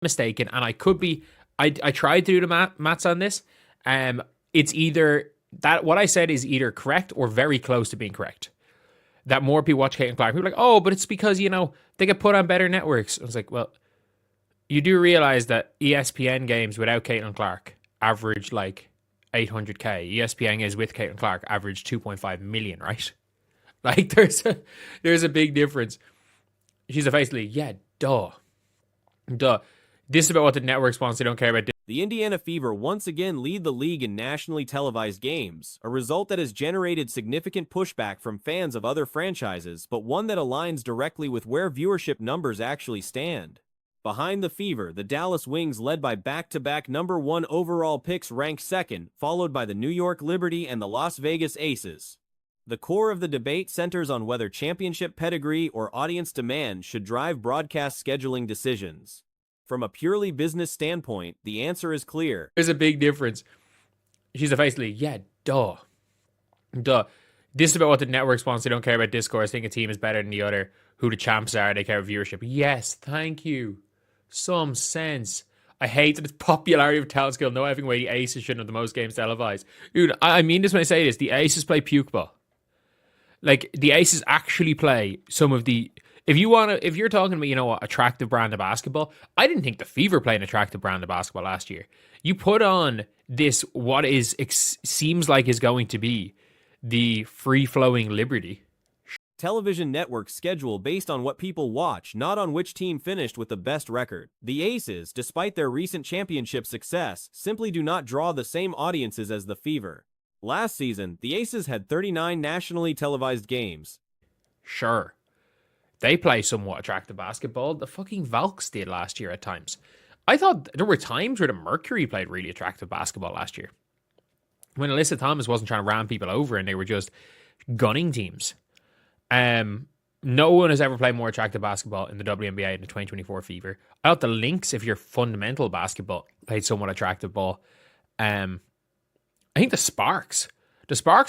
mistaken, and I could be. I tried to do the maths on this. It's either that what I said is either correct or very close to being correct. That more people watch Caitlin Clark. People are like, oh, but it's because they get put on better networks. I was like, well, you do realize that ESPN games without Caitlin Clark average like 800k. ESPN games with Caitlin Clark average 2.5 million, right? Like there's a big difference. She's basically, yeah, duh. This is about what the networks wants. They don't care about this. The Indiana Fever once again lead the league in nationally televised games, a result that has generated significant pushback from fans of other franchises, but one that aligns directly with where viewership numbers actually stand. Behind the Fever, the Dallas Wings, led by back-to-back #1 overall picks, rank second, followed by the New York Liberty and the Las Vegas Aces. The core of the debate centers on whether championship pedigree or audience demand should drive broadcast scheduling decisions. From a purely business standpoint, the answer is clear. There's a big difference. She's basically, yeah, duh. This is about what the networks wants. They don't care about discourse. Think a team is better than the other. Who the champs are. They care about viewership. Yes, thank you. Some sense. I hate that it's popularity of talent skill. No effing way the Aces shouldn't have the most games televised. Dude, I mean this when I say this. The Aces play puke ball. Like, the Aces actually play some of the... If you're talking about, attractive brand of basketball, I didn't think the Fever played an attractive brand of basketball last year. You put on this, what seems like is going to be the free-flowing Liberty. Television network schedule based on what people watch, not on which team finished with the best record. The Aces, despite their recent championship success, simply do not draw the same audiences as the Fever. Last season, the Aces had 39 nationally televised games. Sure. They play somewhat attractive basketball. The fucking Valks did last year at times. I thought there were times where the Mercury played really attractive basketball last year. When Alyssa Thomas wasn't trying to ram people over and they were just gunning teams. No one has ever played more attractive basketball in the WNBA in the 2024 Fever. I thought the Lynx, if you're fundamental basketball, played somewhat attractive ball. I think the Sparks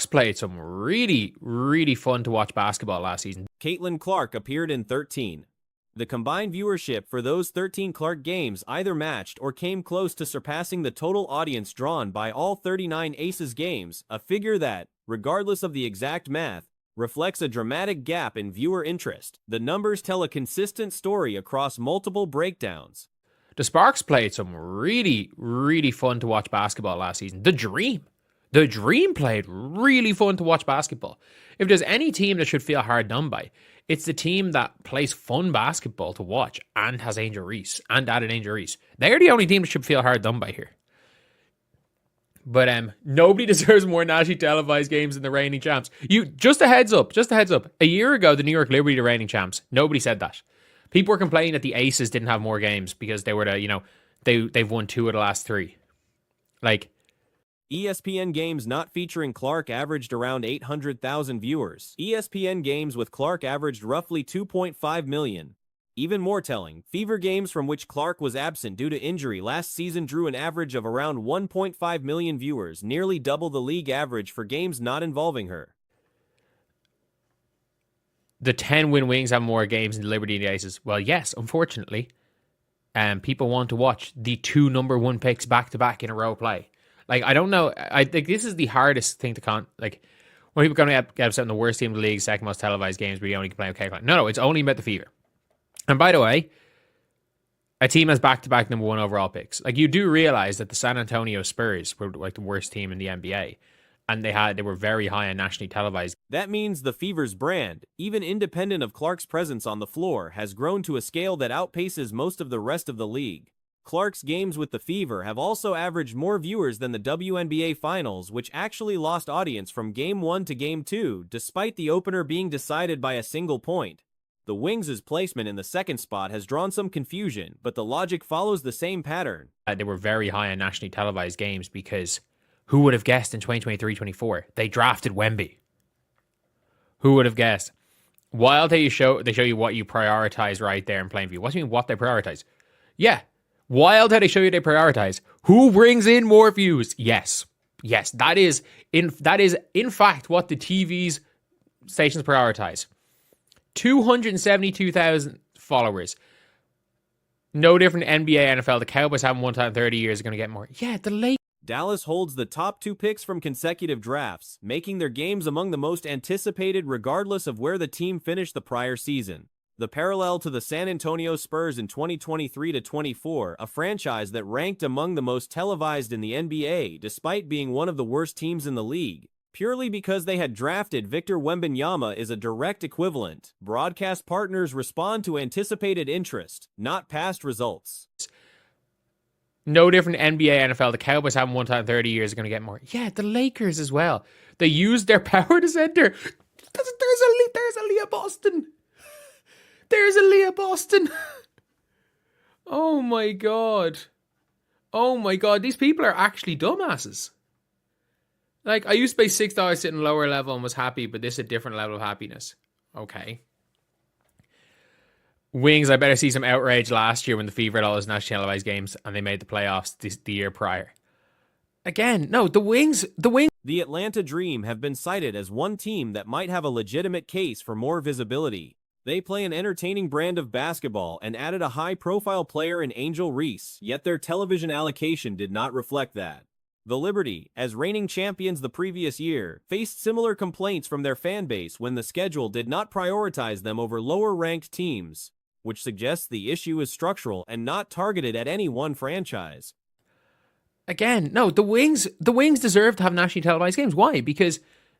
played some really, really fun to watch basketball last season. Caitlin Clark appeared in 13. The combined viewership for those 13 Clark games either matched or came close to surpassing the total audience drawn by all 39 Aces games, a figure that, regardless of the exact math, reflects a dramatic gap in viewer interest. The numbers tell a consistent story across multiple breakdowns. The Sparks played some really, really fun to watch basketball last season. The Dream played really fun to watch basketball. If there's any team that should feel hard done by, it's the team that plays fun basketball to watch and has Angel Reese and added Angel Reese. They're the only team that should feel hard done by here. But nobody deserves more nationally televised games than the reigning champs. Just a heads up. A year ago, the New York Liberty, the reigning champs. Nobody said that. People were complaining that the Aces didn't have more games because they were they've won 2 of the last 3. Like, ESPN games not featuring Clark averaged around 800,000 viewers. ESPN games with Clark averaged roughly 2.5 million. Even more telling, Fever games from which Clark was absent due to injury last season drew an average of around 1.5 million viewers, nearly double the league average for games not involving her. The 10-win Wings have more games than the Liberty and the Aces. Well, yes, unfortunately. People want to watch the 2 number 1 picks back-to-back in a row play. Like, I don't know. I think this is the hardest thing to like, when people get upset in the worst team in the league, second most televised games, where you only complain about Caitlin. No, it's only about the Fever. And by the way, a team has back-to-back number 1 overall picks. Like, you do realize that the San Antonio Spurs were like the worst team in the NBA. And they were very high on nationally televised. That means the Fever's brand, even independent of Clark's presence on the floor, has grown to a scale that outpaces most of the rest of the league. Clark's games with the Fever have also averaged more viewers than the WNBA Finals, which actually lost audience from Game 1 to Game 2, despite the opener being decided by a single point. The Wings' placement in the second spot has drawn some confusion, but the logic follows the same pattern. They were very high on nationally televised games because who would have guessed in 2023-24 they drafted Wemby? Who would have guessed? Wild how they show you what you prioritize right there in plain view. What do you mean what they prioritize? Yeah. Wild how they show you they prioritize. Who brings in more views? Yes. That is in fact what the TV's stations prioritize. 272,000 followers. No different NBA, NFL. The Cowboys haven't won time in 30 years are going to get more. Yeah, the Lakers. Dallas holds the top 2 picks from consecutive drafts, making their games among the most anticipated regardless of where the team finished the prior season. The parallel to the San Antonio Spurs in 2023-24, a franchise that ranked among the most televised in the NBA despite being one of the worst teams in the league, purely because they had drafted Victor Wembanyama, is a direct equivalent. Broadcast partners respond to anticipated interest, not past results. No different NBA, NFL. The Cowboys haven't won time in 30 years are going to get more. Yeah, the Lakers as well. They used their power to center. There's a Leah Boston. There's a Leah Boston. Oh my god. Oh my god. These people are actually dumbasses. Like, I used to pay $6 sitting lower level and was happy, but this is a different level of happiness. Okay. Wings, I better see some outrage last year when the Fever had all those national televised games and they made the playoffs the year prior. Again, no, the Wings. The Atlanta Dream have been cited as one team that might have a legitimate case for more visibility. They play an entertaining brand of basketball and added a high-profile player in Angel Reese, yet their television allocation did not reflect that. The Liberty, as reigning champions the previous year, faced similar complaints from their fan base when the schedule did not prioritize them over lower-ranked teams, which suggests the issue is structural and not targeted at any one franchise. Again, no, the Wings deserve to have nationally televised games. Why? Because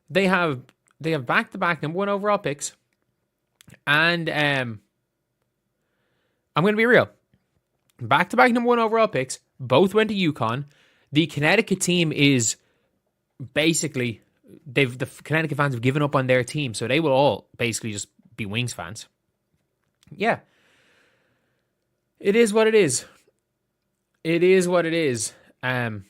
they have back-to-back number 1 overall picks. And I'm going to be real. Back-to-back number 1 overall picks. Both went to UConn. The Connecticut team is basically... the Connecticut fans have given up on their team, so they will all basically just be Wings fans. Yeah. It is what it is. It is what it is. And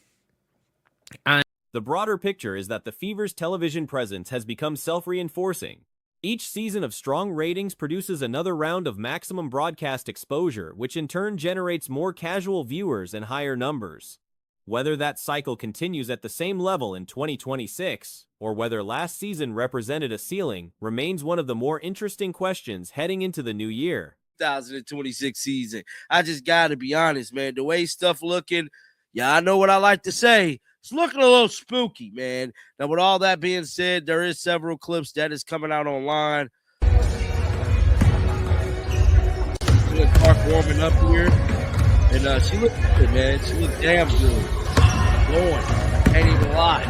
the broader picture is that the Fever's television presence has become self-reinforcing. Each season of strong ratings produces another round of maximum broadcast exposure, which in turn generates more casual viewers and higher numbers. Whether that cycle continues at the same level in 2026, or whether last season represented a ceiling, remains one of the more interesting questions heading into the new year. 2026 season. I just got to be honest, man. The way stuff looking, yeah, I know what I like to say. It's looking a little spooky, man. Now, with all that being said, there is several clips that is coming out online. Clark warming up here. And she looked good, man. She looked damn good. Going. Can't even lie.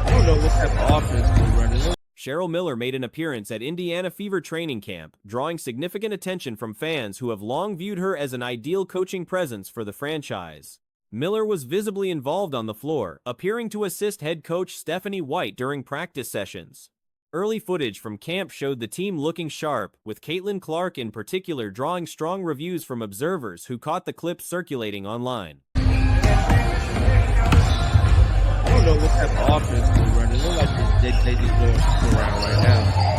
I don't know what type of offense they're running. Cheryl Miller made an appearance at Indiana Fever training camp, drawing significant attention from fans who have long viewed her as an ideal coaching presence for the franchise. Miller was visibly involved on the floor, appearing to assist head coach Stephanie White during practice sessions. Early footage from camp showed the team looking sharp, with Caitlin Clark in particular drawing strong reviews from observers who caught the clip circulating online. I don't know what type of offense they're running. It looks like they just going around right now.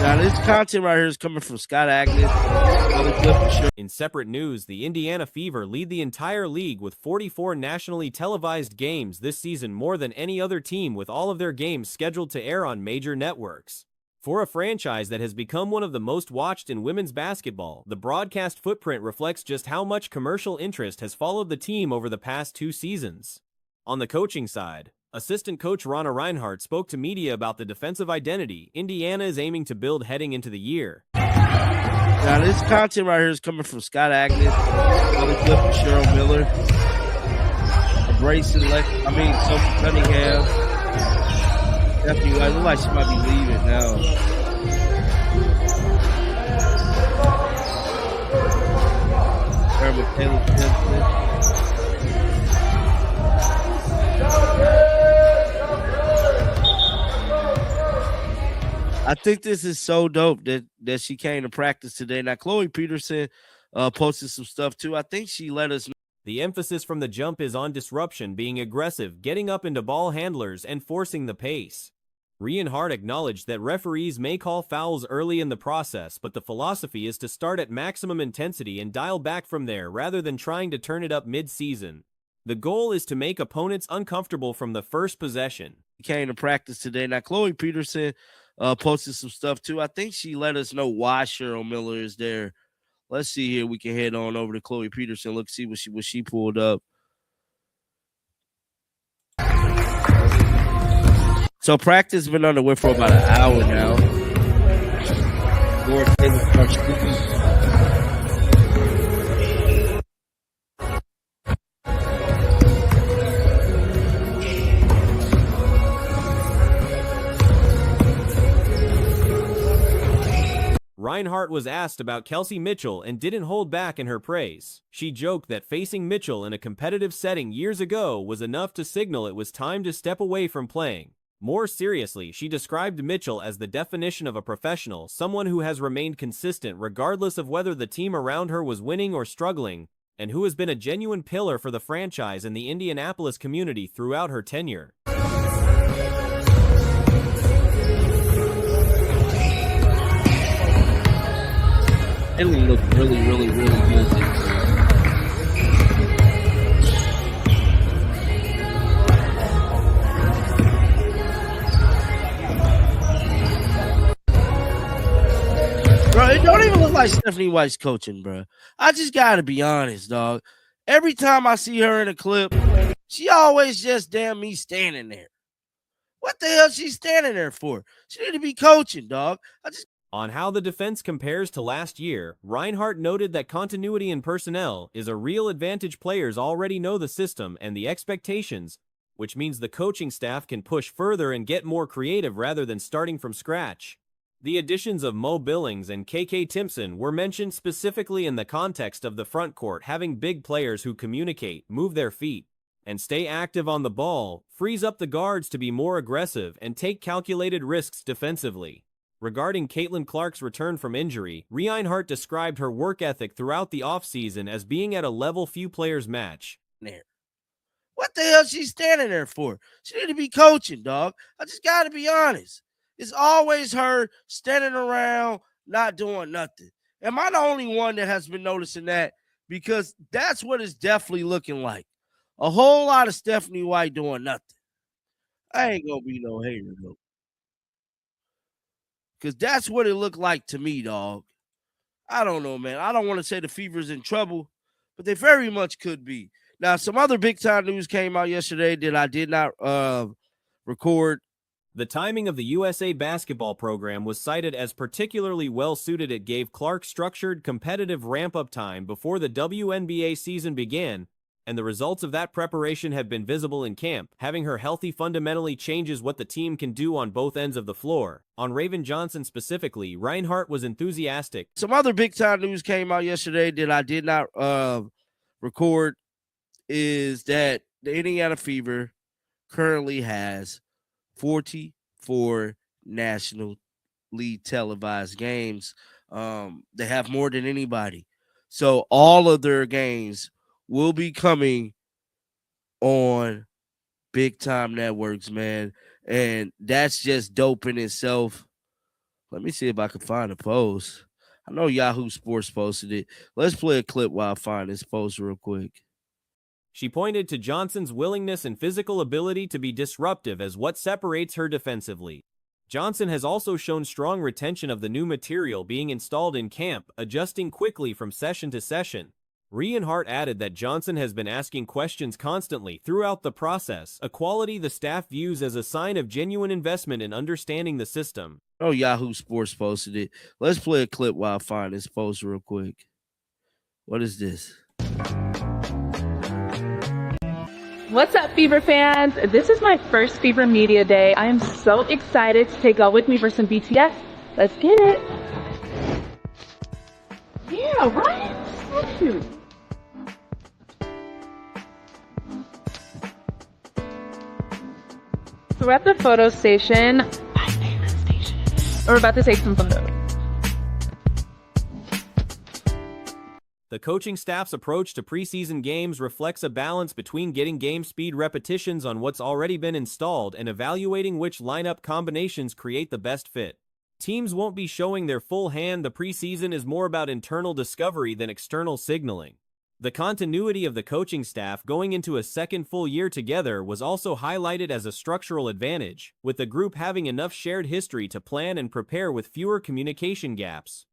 Now, this content right here is coming from Scott Agnes. In separate news, the Indiana Fever lead the entire league with 44 nationally televised games this season, more than any other team, with all of their games scheduled to air on major networks. For a franchise that has become one of the most watched in women's basketball, the broadcast footprint reflects just how much commercial interest has followed the team over the past 2 seasons. On the coaching side, assistant coach Ronna Reinhardt spoke to media about the defensive identity Indiana is aiming to build heading into the year. Now, this content right here is coming from Scott Agnes. Another clip from Cheryl Miller. Brayson, Sophie Cunningham. Definitely, I look like she might be leaving now. Taylor Simpson. I I think this is so dope that she came to practice today. Now, Chloe Peterson posted some stuff too. I think she let us know. The emphasis from the jump is on disruption, being aggressive, getting up into ball handlers, and forcing the pace. Rhian Hart acknowledged that referees may call fouls early in the process, but the philosophy is to start at maximum intensity and dial back from there rather than trying to turn it up mid-season. The goal is to make opponents uncomfortable from the first possession. Came to practice today. Now, Chloe Peterson posted some stuff too. I think she let us know why Cheryl Miller is there. Let's see here. We can head on over to Chloe Peterson. Look, see what she pulled up. So practice has been underway for about an hour now. Reinhart was asked about Kelsey Mitchell and didn't hold back in her praise. She joked that facing Mitchell in a competitive setting years ago was enough to signal it was time to step away from playing. More seriously, she described Mitchell as the definition of a professional, someone who has remained consistent regardless of whether the team around her was winning or struggling, and who has been a genuine pillar for the franchise and the Indianapolis community throughout her tenure. Italy looked really good. Bro, it don't even look like Stephanie White's coaching, bro. I just gotta be honest, dog. Every time I see her in a clip, she always just damn me standing there. What the hell she standing there for? She need to be coaching, dog. On how the defense compares to last year, Reinhart noted that continuity in personnel is a real advantage. Players already know the system and the expectations, which means the coaching staff can push further and get more creative rather than starting from scratch. The additions of Mo Billings and KK Timpson were mentioned specifically in the context of the front court having big players who communicate, move their feet, and stay active on the ball, frees up the guards to be more aggressive and take calculated risks defensively. Regarding Caitlin Clark's return from injury, Reinhart described her work ethic throughout the offseason as being at a level few players match. What the hell she standing there for? She need to be coaching, dog. I just got to be honest. It's always her standing around, not doing nothing. Am I the only one that has been noticing that? Because that's what it's definitely looking like. A whole lot of Stephanie White doing nothing. I ain't going to be no hater, though. Because that's what it looked like to me, dog. I don't know, man. I don't want to say the Fever's in trouble, but they very much could be. Now, some other big-time news came out yesterday that I did not record. The timing of the USA basketball program was cited as particularly well-suited. It gave Clark structured, competitive ramp-up time before the WNBA season began, and the results of that preparation have been visible in camp. Having her healthy fundamentally changes what the team can do on both ends of the floor. On Raven Johnson specifically, Reinhart was enthusiastic. Some other big-time news came out yesterday that I did not record is that the Indiana Fever currently has 44 national league televised games. They have more than anybody. So all of their games will be coming on big time networks, man. And that's just dope in itself. Let me see if I can find a post. I know Yahoo Sports posted it. Let's play a clip while I find this post real quick. She pointed to Johnson's willingness and physical ability to be disruptive as what separates her defensively. Johnson has also shown strong retention of the new material being installed in camp, adjusting quickly from session to session. Rhian Hart added that Johnson has been asking questions constantly throughout the process, a quality the staff views as a sign of genuine investment in understanding the system. Oh, Yahoo Sports posted it. Let's play a clip while I find this post real quick. What is this? What's up, Fever fans? This is my first Fever Media Day. I am so excited to take y'all with me for some BTS. Let's get it. Yeah, right? So cute. So we're at the photo station. My favorite station. We're about to take some photos. The coaching staff's approach to preseason games reflects a balance between getting game speed repetitions on what's already been installed and evaluating which lineup combinations create the best fit. Teams won't be showing their full hand. The preseason is more about internal discovery than external signaling. The continuity of the coaching staff going into a second full year together was also highlighted as a structural advantage, with the group having enough shared history to plan and prepare with fewer communication gaps.